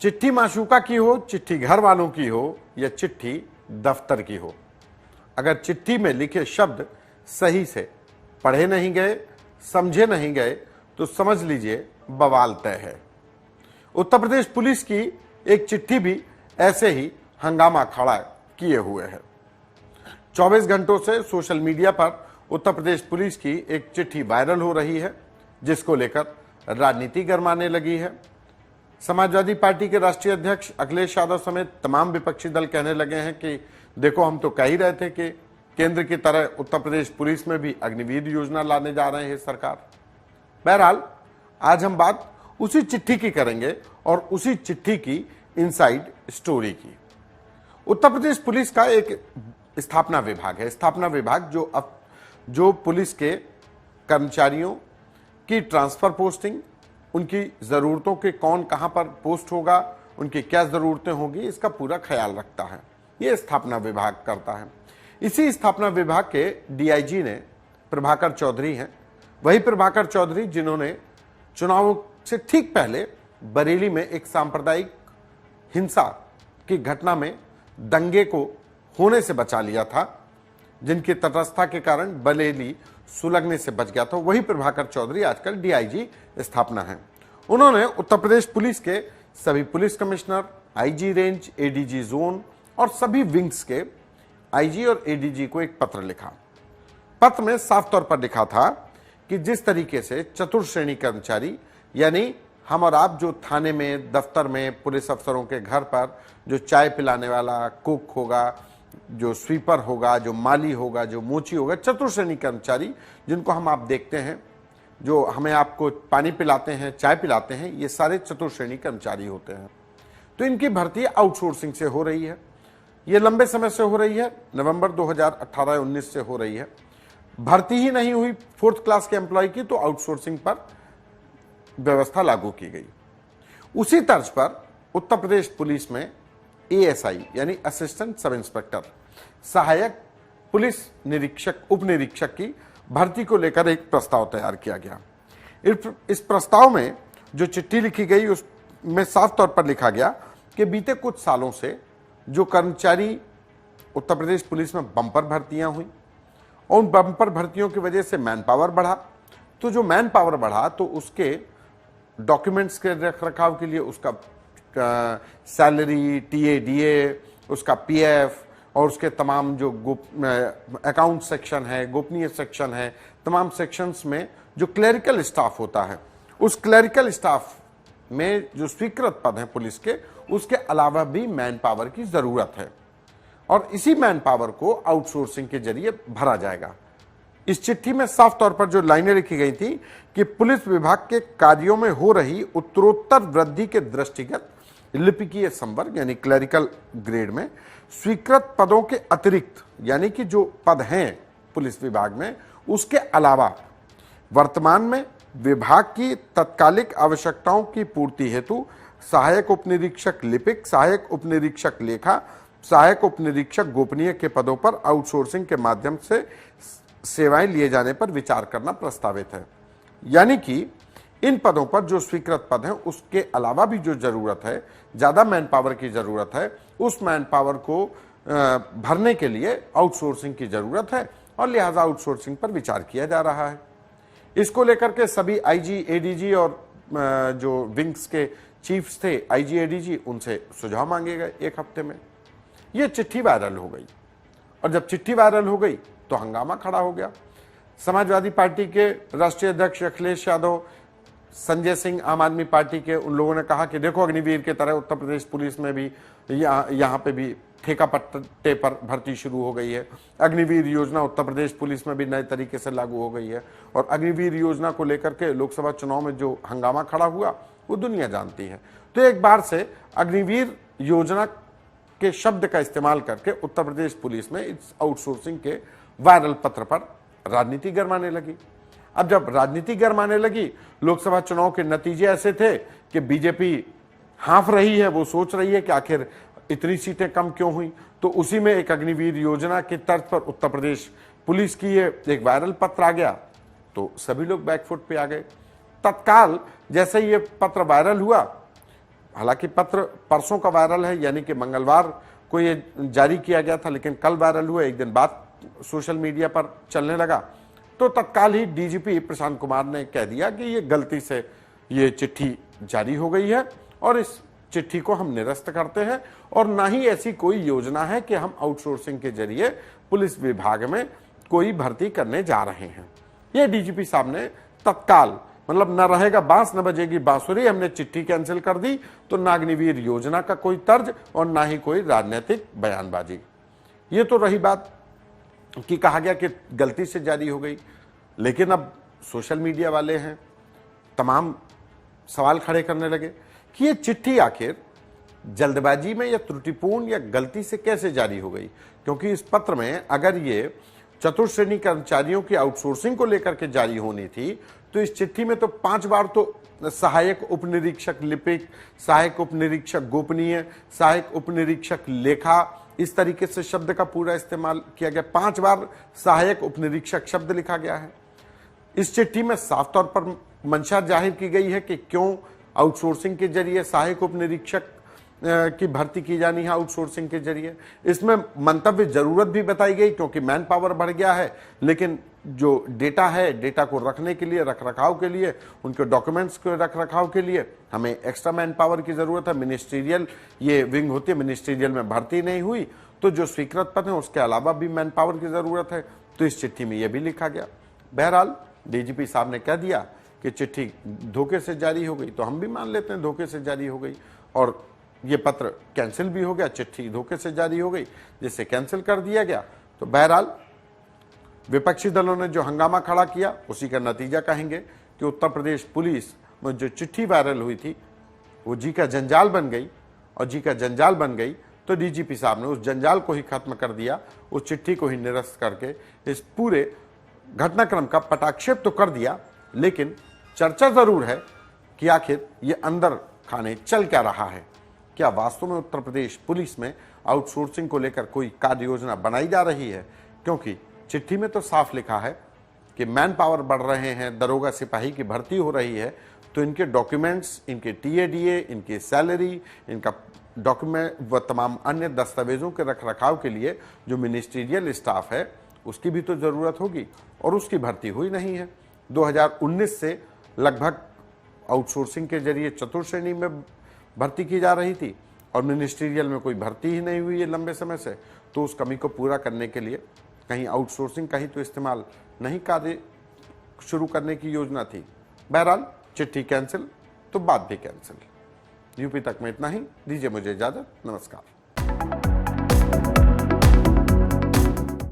चिट्ठी माशूका की हो, चिट्ठी घर वालों की हो या चिट्ठी दफ्तर की हो, अगर चिट्ठी में लिखे शब्द सही से पढ़े नहीं गए, समझे नहीं गए, तो समझ लीजिए बवाल तय है। उत्तर प्रदेश पुलिस की एक चिट्ठी भी ऐसे ही हंगामा खड़ा किए हुए है। 24 घंटों से सोशल मीडिया पर उत्तर प्रदेश पुलिस की एक चिट्ठी वायरल हो रही है, जिसको लेकर राजनीति गरमाने लगी है। समाजवादी पार्टी के राष्ट्रीय अध्यक्ष अखिलेश यादव समेत तमाम विपक्षी दल कहने लगे हैं कि देखो, हम तो कह ही रहे थे कि केंद्र की तरह उत्तर प्रदेश पुलिस में भी अग्निवीर योजना लाने जा रहे हैं सरकार। बहरहाल आज हम बात उसी चिट्ठी की करेंगे और उसी चिट्ठी की इनसाइड स्टोरी की। उत्तर प्रदेश पुलिस का एक स्थापना विभाग है। स्थापना विभाग जो पुलिस के कर्मचारियों की ट्रांसफर पोस्टिंग, उनकी जरूरतों के कौन कहां पर पोस्ट होगा, उनकी क्या जरूरतें होगी, इसका पूरा ख्याल रखता है। यह स्थापना विभाग करता है। इसी स्थापना विभाग के डीआईजी ने प्रभाकर चौधरी हैं। वही प्रभाकर चौधरी जिन्होंने चुनाव से ठीक पहले बरेली में एक सांप्रदायिक हिंसा की घटना में दंगे को होने से बचा लिया था, जिनकी तटस्थता के कारण बरेली सुलगने से बच गया था। वही प्रभाकर चौधरी आजकल डीआईजी स्थापना है। उन्होंने उत्तर प्रदेश पुलिस के सभी police commissioner, IG range, ADG zone और सभी विंग्स के आईजी और एडीजी को एक पत्र लिखा। पत्र में साफ तौर पर लिखा था कि जिस तरीके से चतुर्थ श्रेणी कर्मचारी, यानी हम और आप जो थाने में, दफ्तर में, पुलिस अफसरों के घर पर जो चाय पिलाने वाला कुक होगा, जो स्वीपर होगा, जो माली होगा, जो मोची होगा, चतुर्थ श्रेणी कर्मचारी जिनको हम आप देखते हैं, जो हमें आपको पानी पिलाते हैं, चाय पिलाते हैं, ये सारे चतुर्थ श्रेणी कर्मचारी होते हैं। तो इनकी भर्ती आउटसोर्सिंग से हो रही है। ये लंबे समय से हो रही है, नवंबर 2018-19 से हो रही है। भर्ती ही नहीं हुई 4th क्लास के एम्प्लॉय की, तो आउटसोर्सिंग पर व्यवस्था लागू की गई। उसी तर्ज पर उत्तर प्रदेश पुलिस में एएसआई यानी असिस्टेंट सब इंस्पेक्टर, सहायक पुलिस निरीक्षक, उप निरीक्षक की भर्ती को लेकर एक प्रस्ताव तैयार किया गया। इस प्रस्ताव में जो चिट्ठी लिखी गई उसमें साफ तौर पर लिखा गया कि बीते कुछ सालों से जो कर्मचारी उत्तर प्रदेश पुलिस में बम्पर भर्तियां हुई और उन बम्पर भर्तियों की वजह से मैन पावर बढ़ा, तो जो मैन पावर बढ़ा तो उसके डॉक्यूमेंट्स के रख रखाव के लिए उसका सैलरी, टीए, उसका पीएफ और उसके तमाम जो अकाउंट सेक्शन है, गोपनीय सेक्शन है, तमाम सेक्शंस में जो क्लरिकल स्टाफ होता है, उस क्लरिकल स्टाफ में जो स्वीकृत पद हैं पुलिस के, उसके अलावा भी मैन पावर की जरूरत है और इसी मैन पावर को आउटसोर्सिंग के जरिए भरा जाएगा। इस चिट्ठी में साफ तौर पर जो लाइनें लिखी गई थी कि पुलिस विभाग के कार्यों में हो रही उत्तरोत्तर वृद्धि के दृष्टिगत लिपिकीय संवर्ग यानी क्लरिकल ग्रेड में स्वीकृत पदों के अतिरिक्त, यानी कि जो पद हैं पुलिस विभाग में, उसके अलावा वर्तमान में विभाग की तत्कालिक आवश्यकताओं की पूर्ति हेतु सहायक उपनिरीक्षक लिपिक, सहायक उपनिरीक्षक लेखा, सहायक उपनिरीक्षक गोपनीय के पदों पर आउटसोर्सिंग के माध्यम से सेवाएं लिए जाने पर विचार करना प्रस्तावित है। यानी कि इन पदों पर जो स्वीकृत पद हैं उसके अलावा भी जो जरूरत है, ज्यादा मैन पावर की जरूरत है, उस मैन पावर को भरने के लिए आउटसोर्सिंग की जरूरत है और लिहाजा आउटसोर्सिंग पर विचार किया जा रहा है। इसको लेकर के सभी आईजी, एडीजी और जो विंग्स के चीफ्स थे, आईजी, एडीजी, उनसे सुझाव मांगे गए। एक हफ्ते में यह चिट्ठी वायरल हो गई और जब चिट्ठी वायरल हो गई तो हंगामा खड़ा हो गया। समाजवादी पार्टी के राष्ट्रीय अध्यक्ष अखिलेश यादव, संजय सिंह आम आदमी पार्टी के, उन लोगों ने कहा कि देखो, अग्निवीर की तरह उत्तर प्रदेश पुलिस में भी यहाँ पे भी ठेका पट्टे पर भर्ती शुरू हो गई है। अग्निवीर योजना उत्तर प्रदेश पुलिस में भी नए तरीके से लागू हो गई है और अग्निवीर योजना को लेकर के लोकसभा चुनाव में जो हंगामा खड़ा हुआ वो दुनिया जानती है। तो एक बार से अग्निवीर योजना के शब्द का इस्तेमाल करके उत्तर प्रदेश पुलिस में इस आउटसोर्सिंग के वायरल पत्र पर राजनीति गरमाने लगी। अब जब राजनीति गरमाने लगी, लोकसभा चुनाव के नतीजे ऐसे थे कि बीजेपी हाँफ रही है, वो सोच रही है कि आखिर इतनी सीटें कम क्यों हुई, तो उसी में एक अग्निवीर योजना की तर्ज पर उत्तर प्रदेश पुलिस की ये एक वायरल पत्र आ गया, तो सभी लोग बैकफुट पे आ गए। तत्काल जैसे ये पत्र वायरल हुआ, हालांकि पत्र परसों का वायरल है, यानी कि मंगलवार को ये जारी किया गया था, लेकिन कल वायरल हुआ, एक दिन बाद सोशल मीडिया पर चलने लगा। तो तत्काल ही डीजीपी प्रशांत कुमार ने कह दिया कि ये गलती से ये चिट्ठी जारी हो गई है और इस चिट्ठी को हम निरस्त करते हैं और ना ही ऐसी कोई योजना है कि हम आउटसोर्सिंग के जरिए पुलिस विभाग में कोई भर्ती करने जा रहे हैं। ये डीजीपी साहब ने तत्काल, मतलब न रहेगा बांस न बजेगी बांसुरी, हमने चिट्ठी कैंसिल कर दी। तो नागनिवीर योजना का कोई तर्ज और ना ही कोई राजनीतिक बयानबाजी। ये तो रही बात कि कहा गया कि गलती से जारी हो गई, लेकिन अब सोशल मीडिया वाले हैं तमाम सवाल खड़े करने लगे कि ये चिट्ठी आखिर जल्दबाजी में या त्रुटिपूर्ण या गलती से कैसे जारी हो गई, क्योंकि इस पत्र में अगर ये चतुर्थ श्रेणी कर्मचारियों की आउटसोर्सिंग को लेकर के जारी होनी थी तो इस चिट्ठी में तो 5 बार तो सहायक उप निरीक्षक लिपिक, सहायक उप निरीक्षक गोपनीय, सहायक उप निरीक्षक लेखा, इस तरीके से शब्द का पूरा इस्तेमाल किया गया। 5 बार सहायक उप निरीक्षक शब्द लिखा गया है। इस चिट्ठी में साफ तौर पर मंशा जाहिर की गई है कि क्यों आउटसोर्सिंग के जरिए सहायक उप निरीक्षक की भर्ती की जानी है आउटसोर्सिंग के जरिए। इसमें मंतव्य जरूरत भी बताई गई क्योंकि मैन पावर बढ़ गया है, लेकिन जो डेटा है, डेटा को रखने के लिए, रख रखाव के लिए, उनके डॉक्यूमेंट्स के रख रखाव के लिए हमें एक्स्ट्रा मैन पावर की जरूरत है। मिनिस्ट्रियल ये विंग होती है, मिनिस्ट्रियल में भर्ती नहीं हुई तो जो स्वीकृत पद है उसके अलावा भी मैन पावर की जरूरत है। तो इस चिट्ठी में यह भी लिखा गया। बहरहाल डीजीपी साहब ने कह दिया कि चिट्ठी धोखे से जारी हो गई, तो हम भी मान लेते हैं धोखे से जारी हो गई और ये पत्र कैंसिल भी हो गया, चिट्ठी धोखे से जारी हो गई जिसे कैंसिल कर दिया गया। तो बहरहाल विपक्षी दलों ने जो हंगामा खड़ा किया उसी का नतीजा कहेंगे कि उत्तर प्रदेश पुलिस में जो चिट्ठी वायरल हुई थी वो जी का जंजाल बन गई, और जी का जंजाल बन गई तो डीजीपी साहब ने उस जंजाल को ही खत्म कर दिया, उस चिट्ठी को ही निरस्त करके इस पूरे घटनाक्रम का पटाक्षेप तो कर दिया। लेकिन चर्चा जरूर है कि आखिर ये अंदर खाने चल क्या रहा है। क्या वास्तव में उत्तर प्रदेश पुलिस में आउटसोर्सिंग को लेकर कोई कार्य योजना बनाई जा रही है? क्योंकि चिट्ठी में तो साफ लिखा है कि मैन पावर बढ़ रहे हैं, दरोगा सिपाही की भर्ती हो रही है, तो इनके डॉक्यूमेंट्स, इनके टीएडीए, इनकी सैलरी, इनका डॉक्यूमेंट व तमाम अन्य दस्तावेजों के रख रखाव के लिए जो मिनिस्ट्रियल स्टाफ है उसकी भी तो जरूरत होगी, और उसकी भर्ती हुई नहीं है। 2019 से लगभग आउटसोर्सिंग के जरिए चतुर्थ श्रेणी में भर्ती की जा रही थी और मिनिस्ट्रियल में कोई भर्ती ही नहीं हुई है लंबे समय से। तो उस कमी को पूरा करने के लिए कहीं आउटसोर्सिंग का ही तो इस्तेमाल नहीं, कार्य शुरू करने की योजना थी। बहरहाल चिट्ठी कैंसिल तो बात भी कैंसिल। यूपी तक में इतना ही। दीजिए मुझे इजाजत। नमस्कार।